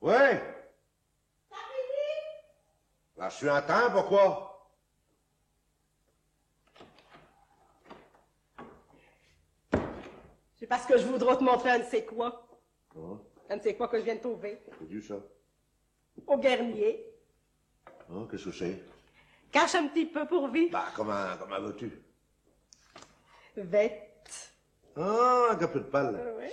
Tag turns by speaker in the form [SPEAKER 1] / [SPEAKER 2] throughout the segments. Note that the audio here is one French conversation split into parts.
[SPEAKER 1] Ouais. Là, je suis un teint, pourquoi?
[SPEAKER 2] C'est parce que je voudrais te montrer un de ces quoi.
[SPEAKER 1] Oh.
[SPEAKER 2] Un de ces quoi que je viens de trouver.
[SPEAKER 1] C'est du ça.
[SPEAKER 2] Au Guernier.
[SPEAKER 1] Oh, qu'est-ce que c'est?
[SPEAKER 2] Cache un petit peu pour vivre.
[SPEAKER 1] Bah, comment veux-tu?
[SPEAKER 2] Vête.
[SPEAKER 1] Ah, un peu de pâle.
[SPEAKER 2] Ouais.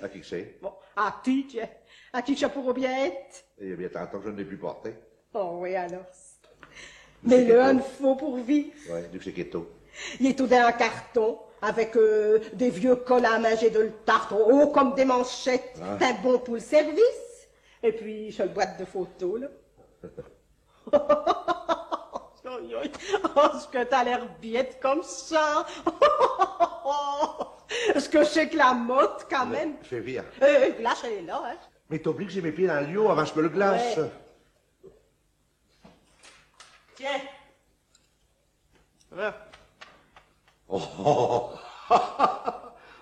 [SPEAKER 1] À qui que c'est?
[SPEAKER 2] Bon, à qui, tiens? À qui que je pourrais bien être?
[SPEAKER 1] Il y a bien longtemps que je ne l'ai plus porté.
[SPEAKER 2] Oh oui, alors. Mais le un faux pour vivre.
[SPEAKER 1] Ouais, du keto.
[SPEAKER 2] Il est tout dans un carton, avec des vieux cols à manger de le tarte, haut comme des manchettes.
[SPEAKER 1] Ah.
[SPEAKER 2] Un bon pour le service. Et puis, j'ai le boîte de photos, là. Oh, ce que t'as l'air bête comme ça. Est-ce que je sais que la motte, quand même.
[SPEAKER 1] Fais rire.
[SPEAKER 2] Lâche, elle est là, hein.
[SPEAKER 1] Mais t'oublies que j'ai mes pieds dans le liot avant que je me le glace.
[SPEAKER 2] Ouais. Tiens.
[SPEAKER 1] Oh, oh, oh.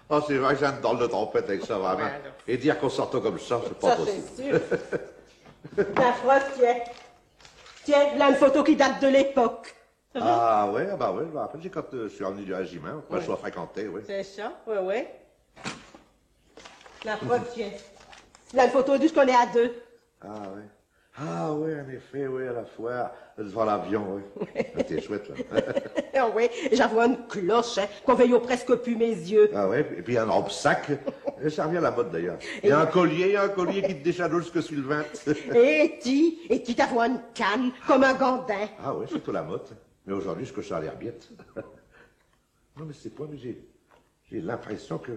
[SPEAKER 1] Oh, c'est vrai que j'ai une drôle de trompette avec ça, vraiment.
[SPEAKER 2] Ouais,
[SPEAKER 1] Et dire qu'on sortait comme ça, c'est pas
[SPEAKER 2] Ça,
[SPEAKER 1] possible.
[SPEAKER 2] c'est sûr. La frotte, tiens. Tiens, là, une photo qui date de l'époque.
[SPEAKER 1] Ah ouais, ah bah ouais, je me rappelle, quand je suis revenu du régiment, quand je suis fréquenté, oui.
[SPEAKER 2] C'est ça, oui, oui. La frotte, tiens. Là, une photo d'où je connais à deux.
[SPEAKER 1] Ah ouais. Ah ouais, en effet, oui, à la fois, devant l'avion, oui. C'était chouette, là.
[SPEAKER 2] Ah oui, j'avoue une cloche, hein, qu'on veille presque plus mes yeux.
[SPEAKER 1] Ah ouais, et puis un robe sac, ça revient à la mode d'ailleurs. Il y a un collier qui te déchaloule jusque sur le ventre.
[SPEAKER 2] Et tu t'avoue une canne, comme un gandin.
[SPEAKER 1] Ah ouais, c'est tout la mode. Mais aujourd'hui, je ça a l'air biette. Non, mais c'est pas, mais j'ai l'impression que...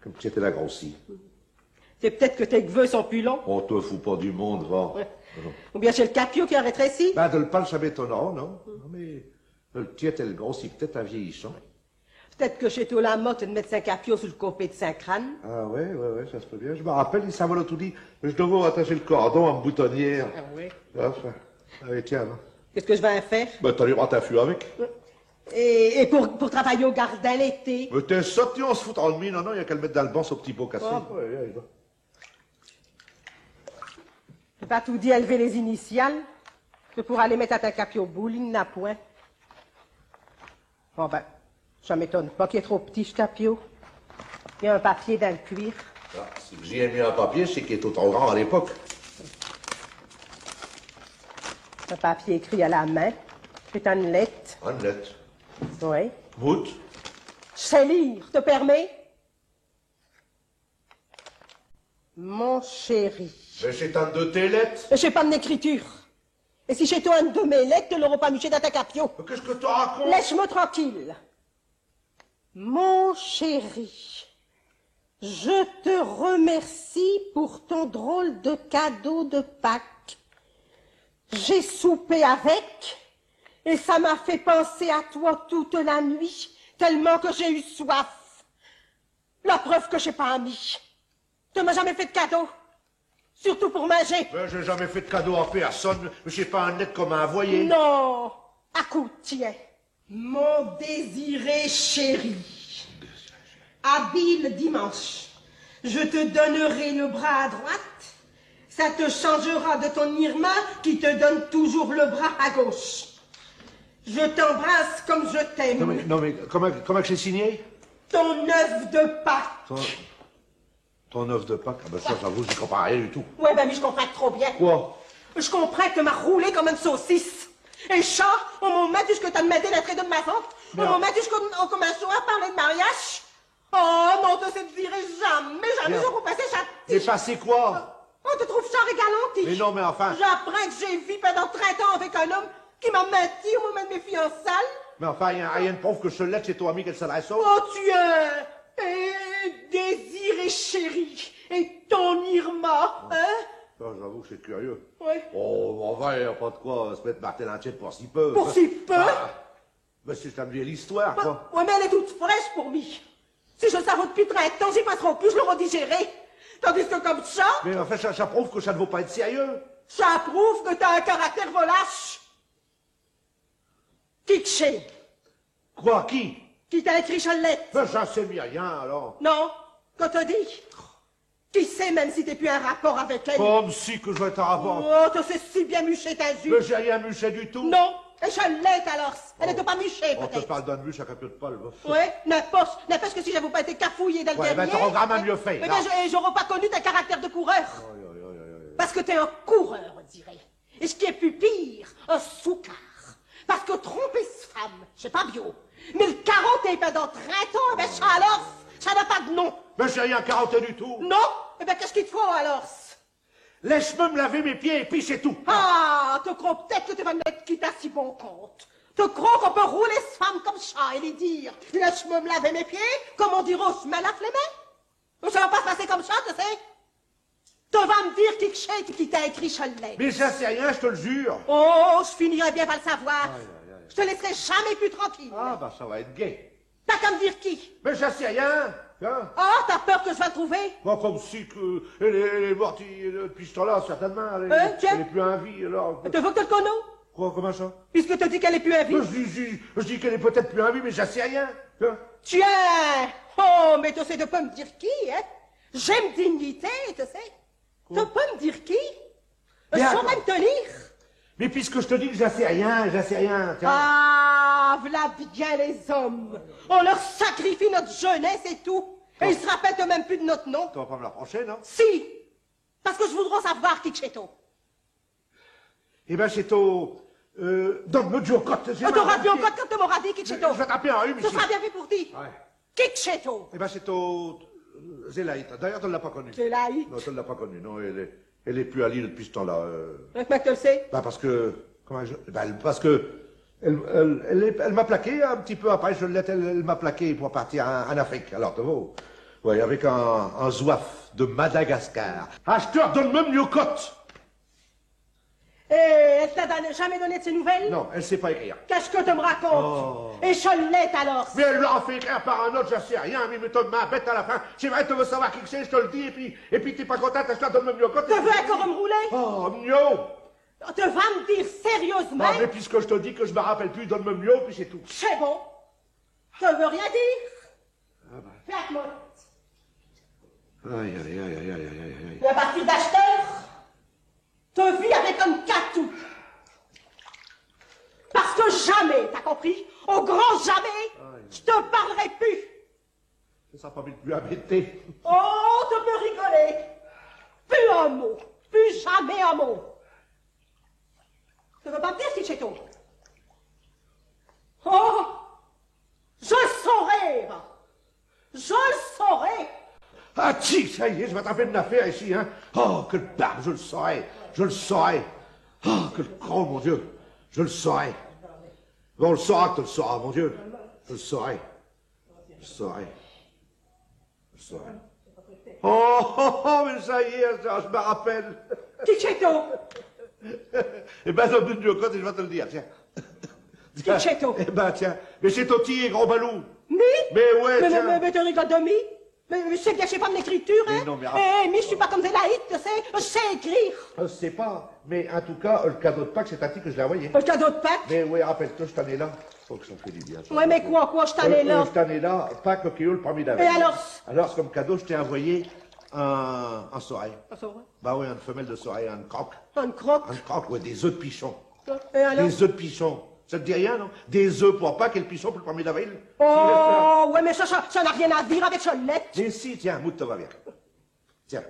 [SPEAKER 1] Comme tu étais la grossie.
[SPEAKER 2] C'est peut-être que tes cheveux sont plus longs.
[SPEAKER 1] On te fout pas du monde, va.
[SPEAKER 2] Ouais. Ou bien c'est le capio qui a rétréci.
[SPEAKER 1] Ben, de le parler, ça m'étonnera, non? Non, mais le tien, elle grossit peut-être en vieillissant.
[SPEAKER 2] Peut-être que chez toi la motte de mettre un capio sur le copé de Saint-Crâne.
[SPEAKER 1] Ah ouais, ça se peut bien. Je me rappelle, ça m'a tout dit. Je devais attacher le cordon en boutonnière.
[SPEAKER 2] Ah oui.
[SPEAKER 1] Enfin, allez, tiens, là.
[SPEAKER 2] Qu'est-ce que je vais en faire?
[SPEAKER 1] Ben, t'as les bras ta fût avec.
[SPEAKER 2] Et pour travailler au gardin l'été.
[SPEAKER 1] Mais t'es sorti, on se fout en demi. Non, il y a qu'à le mettre dans le banc, ce petit pot cassé.
[SPEAKER 2] Ah.
[SPEAKER 1] Ouais, allez, va.
[SPEAKER 2] J'ai pas tout dit élever les initiales. Que pour aller mettre à ta capio boule, il n'a point. Bon ben, ça m'étonne pas qu'il est trop petit ce capio. Il y a un papier dans le cuir.
[SPEAKER 1] Ah, si j'y ai mis un papier, c'est qu'il était trop grand à l'époque.
[SPEAKER 2] Un papier écrit à la main. C'est une lettre.
[SPEAKER 1] Une lettre.
[SPEAKER 2] Oui.
[SPEAKER 1] Bout.
[SPEAKER 2] Je sais lire, te permets? Mon chéri.
[SPEAKER 1] Mais c'est un de tes lettres.
[SPEAKER 2] Je sais pas mon écriture. Et si chez toi un de mes lettres, tu l'auras pas miché dans ta capio.
[SPEAKER 1] Mais qu'est-ce que tu racontes?
[SPEAKER 2] Laisse-moi tranquille. Mon chéri, je te remercie pour ton drôle de cadeau de Pâques. J'ai soupé avec et ça m'a fait penser à toi toute la nuit, tellement que j'ai eu soif. La preuve que j'ai pas mis. Tu m'as jamais fait de cadeau, surtout pour manger.
[SPEAKER 1] Ben, j'ai jamais fait de cadeau à personne. J'ai pas un lettre comme un envoyé.
[SPEAKER 2] Non, à coup, tiens. Mon désiré chéri, habile dimanche, je te donnerai le bras à droite. Ça te changera de ton Irma qui te donne toujours le bras à gauche. Je t'embrasse comme je t'aime.
[SPEAKER 1] Non, mais comment que j'ai signé?
[SPEAKER 2] Ton œuf de Pâques.
[SPEAKER 1] Ton œuf de Pâques? Ah ben ça, j'avoue, j'y comprends rien du tout.
[SPEAKER 2] Ouais, ben mais je comprends trop bien.
[SPEAKER 1] Quoi?
[SPEAKER 2] Je comprends que tu m'as roulé comme une saucisse. Et ça, au moment où tu as demandé l'entrée de ma vente, au moment où on commence à parler de mariage, oh non, tu sais te dirais jamais je repasser ça.
[SPEAKER 1] Mais passé quoi?
[SPEAKER 2] Oh, tu trouves ça régalanti?
[SPEAKER 1] Mais non, mais enfin...
[SPEAKER 2] J'apprends que j'ai vécu pendant 30 ans avec un homme qui m'a menti au moment de mes fiançailles.
[SPEAKER 1] Mais enfin, il y a rien de prouve que je l'ai, c'est ton ami qu'elle s'adresse au.
[SPEAKER 2] Oh, tu es désiré chéri et ton Irma, hein?
[SPEAKER 1] Ça, j'avoue que c'est curieux.
[SPEAKER 2] Oui.
[SPEAKER 1] Oh, enfin, il n'y a pas de quoi se mettre martel entier pour si peu.
[SPEAKER 2] Pour si peu?
[SPEAKER 1] Ben, c'est une vieille histoire, quoi.
[SPEAKER 2] Ouais, mais elle est toute fraîche pour moi. Si je savais depuis 30 ans, j'y passerai plus, je l'aurais digéré. Tandis que comme ça...
[SPEAKER 1] Mais en fait, ça prouve que ça ne vaut pas être sérieux.
[SPEAKER 2] Ça prouve que t'as un caractère volache. Qui que c'est?
[SPEAKER 1] Quoi, qui?
[SPEAKER 2] Qui t'a écrit sur le lettre?
[SPEAKER 1] Ben, j'en sais bien rien, alors.
[SPEAKER 2] Non, qu'on t'a dit? Qui sait même si t'es plus un rapport avec elle?
[SPEAKER 1] Comme si que je vais être un rapport.
[SPEAKER 2] Oh, tu sais si bien mucher ta jupe.
[SPEAKER 1] Mais j'ai rien muché du tout.
[SPEAKER 2] Non, et je l'ai alors. Elle n'était pas muchée,
[SPEAKER 1] On te
[SPEAKER 2] peut-être.
[SPEAKER 1] parle d'un muche à capiot de Paul.
[SPEAKER 2] Ouais, n'importe que si j'avais pas été cafouillée dans le
[SPEAKER 1] Ouais, ben
[SPEAKER 2] dernier.
[SPEAKER 1] t'auras vraiment mieux fait.
[SPEAKER 2] Mais
[SPEAKER 1] là.
[SPEAKER 2] ben, j'aurais pas connu ta caractère de coureur.
[SPEAKER 1] Aïe, aïe, aïe, aïe, aïe.
[SPEAKER 2] Parce que t'es un coureur, on dirait. Et ce qui est plus pire, un soucard. Parce que tromper ce femme, c'est pas bio. Mais le carotter pendant 30 ans, ben ça alors, ça n'a pas de nom.
[SPEAKER 1] Mais j'ai rien caroté du tout.
[SPEAKER 2] Non? Eh ben qu'est-ce qu'il te faut alors?
[SPEAKER 1] Laisse-moi me laver mes pieds et puis c'est tout.
[SPEAKER 2] Ah, tu crois peut-être que tu vas mettre quitte à si bon compte. Tu crois qu'on peut rouler ce femme comme ça et lui dire laisse-moi me laver mes pieds, comme on dirait je me lave les mains? Ça va pas se passer comme ça, tu sais? Tu vas me dire qui t'a écrit Cholet.
[SPEAKER 1] Mais ça c'est rien, je te le jure.
[SPEAKER 2] Oh, je finirai bien par le savoir. Je te laisserai jamais plus tranquille.
[SPEAKER 1] Ah bah ça va être gay.
[SPEAKER 2] T'as qu'à me dire qui?
[SPEAKER 1] Mais ça c'est rien. Hein?
[SPEAKER 2] Ah, t'as peur que je vais le trouver?
[SPEAKER 1] Bon, comme si que elle est morte depuis ce temps-là, certainement.
[SPEAKER 2] Tiens.
[SPEAKER 1] Elle est plus en vie, alors.
[SPEAKER 2] Tu veux que tu le connais?
[SPEAKER 1] Quoi, comment ça?
[SPEAKER 2] Puisque tu dis qu'elle est plus en vie.
[SPEAKER 1] Je dis qu'elle est peut-être plus en vie, mais ça c'est rien. Hein?
[SPEAKER 2] Tiens! Oh, mais tu sais de pas me dire qui, hein? J'aime dignité, tu sais. Tu peux me dire qui? Je
[SPEAKER 1] Mais
[SPEAKER 2] saurais
[SPEAKER 1] attends.
[SPEAKER 2] me tenir.
[SPEAKER 1] Mais puisque je te dis que ça c'est rien, tiens.
[SPEAKER 2] Ah, voilà bien les hommes. On leur sacrifie notre jeunesse et tout. Et ils se rappellent même plus de notre nom.
[SPEAKER 1] Tu vas pas me l'approcher, non?
[SPEAKER 2] Si! Parce que je voudrais savoir qui c'est.
[SPEAKER 1] Eh ben c'est au... donne-moi du cote.
[SPEAKER 2] On t'aura dit encore quand tu m'auras dit qui
[SPEAKER 1] Je
[SPEAKER 2] c'est.
[SPEAKER 1] vais taper un rhume
[SPEAKER 2] Ce
[SPEAKER 1] ici.
[SPEAKER 2] sera bien fait pour dire.
[SPEAKER 1] Ouais.
[SPEAKER 2] Qui c'est?
[SPEAKER 1] Eh ben c'est au... Zélaït. D'ailleurs, tu ne l'as pas connu.
[SPEAKER 2] C'est là,
[SPEAKER 1] Non, tu ne l'as pas connu. Non, elle est plus à Lille depuis ce temps-là.
[SPEAKER 2] Comment tu le sais?
[SPEAKER 1] Bah parce que... parce que... Elle m'a plaqué un petit peu après, elle m'a plaqué pour partir en Afrique. Alors, tu vois, ouais, avec un zouaf de Madagascar. Acheteur, donne-moi mieux cote.
[SPEAKER 2] Et elle t'a jamais donné de ses nouvelles?
[SPEAKER 1] Non, elle sait pas écrire.
[SPEAKER 2] Qu'est-ce que tu me racontes? Et Cholet alors?
[SPEAKER 1] Mais elle l'a fait écrire par un autre, je sais rien, mais tu m'as bête à la fin. C'est vrai, tu veux savoir qui c'est, je te le dis, et puis t'es pas contente, acheteur, donne-moi mieux cote.
[SPEAKER 2] Tu veux encore me rouler?
[SPEAKER 1] Oh, mieux.
[SPEAKER 2] Tu vas me dire sérieusement?
[SPEAKER 1] Ah, mais puisque je te dis que je me rappelle plus, donne-moi mieux, puis c'est tout.
[SPEAKER 2] C'est bon. Tu veux rien dire? Fais-moi.
[SPEAKER 1] Aïe, aïe, aïe, aïe, aïe, aïe, aïe.
[SPEAKER 2] La partie d'acheteur, tu vis avec un catou. Parce que jamais, t'as compris? Au grand jamais, je te parlerai plus.
[SPEAKER 1] Ça n'a pas mis de plus à bêter.
[SPEAKER 2] Oh, tu peux rigoler. Plus un mot. Plus jamais un mot. Tu veux pas me dire si c'est tout? Oh, je le saurai. Je le saurai.
[SPEAKER 1] Ah, tic, ça y est, je vais taper une affaire ici, hein. Oh, quelle barbe, je le saurais. Je le saurais. Oh, quel con, mon Dieu. Je le saurais. Bon, on le saura que tu le sauras, mon Dieu. Je le saurais. Je le saurais. Je le saurais. Oh, oh, oh, mais ça y est, je me rappelle.
[SPEAKER 2] Qui c'est tout?
[SPEAKER 1] Eh ben, donne du côté, je vais te le dire, tiens.
[SPEAKER 2] Qui c'est tout?
[SPEAKER 1] Eh ben, tiens. Mais c'est Toti et Gros Balou.
[SPEAKER 2] Mais
[SPEAKER 1] ouais, tiens.
[SPEAKER 2] mais tu rigoles de mi? Mais c'est bien, je sais pas de l'écriture, hein?
[SPEAKER 1] Mais non, mais-
[SPEAKER 2] Eh, je suis pas comme Zélaït, tu sais. Je sais écrire.
[SPEAKER 1] Je sais pas. Mais en tout cas, le cadeau de Pâques, c'est Tati que je l'ai envoyé.
[SPEAKER 2] Le cadeau de Pâques?
[SPEAKER 1] Mais oui, rappelle-toi, je t'en ai là. Faut que ça me fait du bien. ça.
[SPEAKER 2] Ouais, mais quoi, je t'en ai là?
[SPEAKER 1] Je t'en ai là, Pâques, le le 1er d'avril.
[SPEAKER 2] Et alors?
[SPEAKER 1] Alors, comme cadeau, je t'ai envoyé un soreil.
[SPEAKER 2] Ah, ça va.
[SPEAKER 1] Bah oui, une femelle de soreil, un croc.
[SPEAKER 2] Un croc.
[SPEAKER 1] Un croc, ouais, des œufs de pichon.
[SPEAKER 2] Et alors?
[SPEAKER 1] Des œufs de pichon. Ça te dit rien, non? Des œufs pour Pâques et le pichon pour le 1er d'avril.
[SPEAKER 2] Oh, ouais, mais ça n'a rien à dire avec Cholette.
[SPEAKER 1] Mais si, tiens, Mout, ça va bien. Tiens.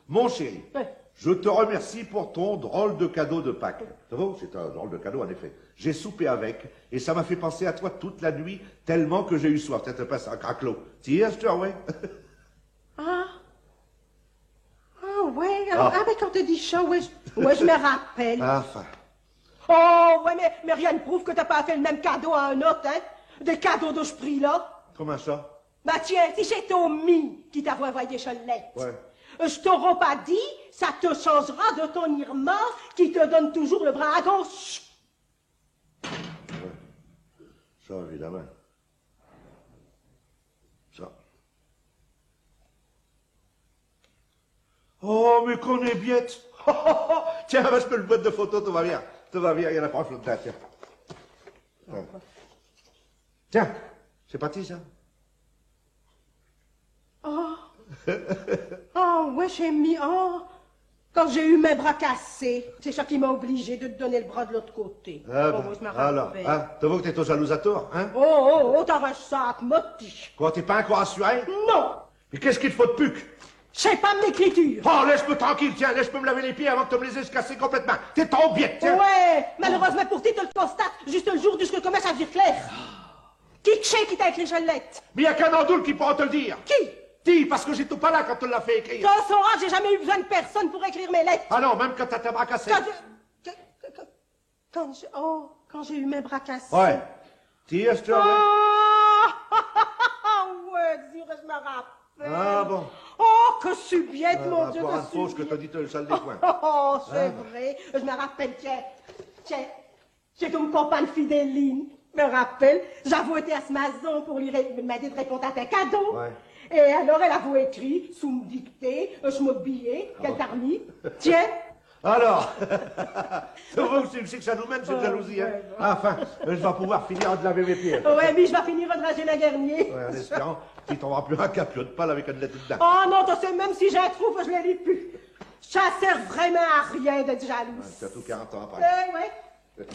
[SPEAKER 1] Mon chéri,
[SPEAKER 2] Ouais.
[SPEAKER 1] je te remercie pour ton drôle de cadeau de Pâques. Ça va? C'est un drôle de cadeau, en effet. J'ai soupé avec, et ça m'a fait penser à toi toute la nuit, tellement que j'ai eu soif. Peut-être pas un craclot. Tiens, je te ouais.
[SPEAKER 2] Ah. Ah, ouais. Ah, mais quand tu dis ça, ouais, je me rappelle.
[SPEAKER 1] Enfin.
[SPEAKER 2] Oh, ouais, mais rien ne prouve que t'as pas fait le même cadeau à un autre, hein? Des cadeaux de ce prix-là.
[SPEAKER 1] Comment ça?
[SPEAKER 2] Bah tiens, si c'est Tommy qui t'a envoyé Cholette,
[SPEAKER 1] Ouais.
[SPEAKER 2] Je t'aurais pas dit, ça te changera de ton Irma qui te donne toujours le bras à gauche.
[SPEAKER 1] Ça, évidemment. Ça. Oh, mais qu'on est biette. Tiens, parce que le boîte de photos, tout va bien. Tout va bien, il y en a pas un flot de tiens. Ouais. Tiens, c'est parti, ça.
[SPEAKER 2] Oh, Oh, ouais, j'ai mis... Oh, quand j'ai eu mes bras cassés, c'est ça qui m'a obligé de te donner le bras de l'autre côté.
[SPEAKER 1] Ah,
[SPEAKER 2] oh,
[SPEAKER 1] ben,
[SPEAKER 2] ouais, je me
[SPEAKER 1] alors,
[SPEAKER 2] rappelle.
[SPEAKER 1] hein, t'as vu que t'es aux jaloux à tort, hein?
[SPEAKER 2] Oh, t'as ça, motif.
[SPEAKER 1] Quoi, t'es pas encore assuré?
[SPEAKER 2] Non,
[SPEAKER 1] Mais qu'est-ce qu'il te faut de puc?
[SPEAKER 2] c'est pas de l'écriture.
[SPEAKER 1] Oh, laisse-moi tranquille, tiens, laisse-moi me laver les pieds avant que tu me les aies cassés complètement. T'es trop bien, tiens.
[SPEAKER 2] Ouais, malheureusement pour toi, tu le constates juste le jour où ce commence à dire clair. Qui c'est qui t'a écrit cette lettre?
[SPEAKER 1] Mais y a qu'un andoule qui pourra te le dire.
[SPEAKER 2] Qui?
[SPEAKER 1] Dis, parce que j'étais pas là quand tu l'as fait écrire.
[SPEAKER 2] Quand sauras, j'ai jamais eu besoin de personne pour écrire mes lettres.
[SPEAKER 1] Ah non, même quand t'as tes bras cassés.
[SPEAKER 2] Quand j'ai eu mes bras cassés.
[SPEAKER 1] Ouais. Tire, je te rappelle.
[SPEAKER 2] Ouais, dire, je me rappelle.
[SPEAKER 1] Ah bon.
[SPEAKER 2] Oh, que subiette, mon Dieu,
[SPEAKER 1] Pour
[SPEAKER 2] que
[SPEAKER 1] une fausse que
[SPEAKER 2] subiette.
[SPEAKER 1] t'as dit le sale des coins.
[SPEAKER 2] Oh, c'est vrai. Je me rappelle, tiens, j'ai comme compagne fidéline. Me rappelle, j'avoue été à ce maison pour lui demander de répondre à tes cadeaux.
[SPEAKER 1] Ouais.
[SPEAKER 2] Et alors, elle a écrit, sous me dictée, je me billet, qu'elle t'a remis. Tiens.
[SPEAKER 1] Alors, c'est vrai aussi que ça nous mène, cette jalousie, hein.
[SPEAKER 2] ouais.
[SPEAKER 1] Enfin, je vais pouvoir finir de laver mes pieds.
[SPEAKER 2] Ouais, mais je vais finir de ranger la dernier.
[SPEAKER 1] Ouais, en espérant qu'il t'aura plus un capiot de pâle avec une lettre dedans.
[SPEAKER 2] Oh non, tu sais, même si j'ai un trou, je ne les lis plus. Ça sert vraiment à rien d'être jalouse.
[SPEAKER 1] Surtout 40 ans après.
[SPEAKER 2] Ouais.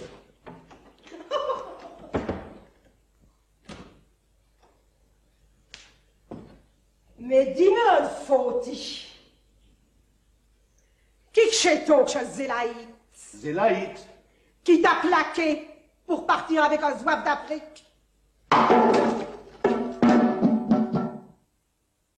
[SPEAKER 2] Mais dis-moi une fautie. Qui chez toi, que Zélaït?
[SPEAKER 1] Zélaït.
[SPEAKER 2] Qui t'a plaqué pour partir avec un zouave d'Afrique?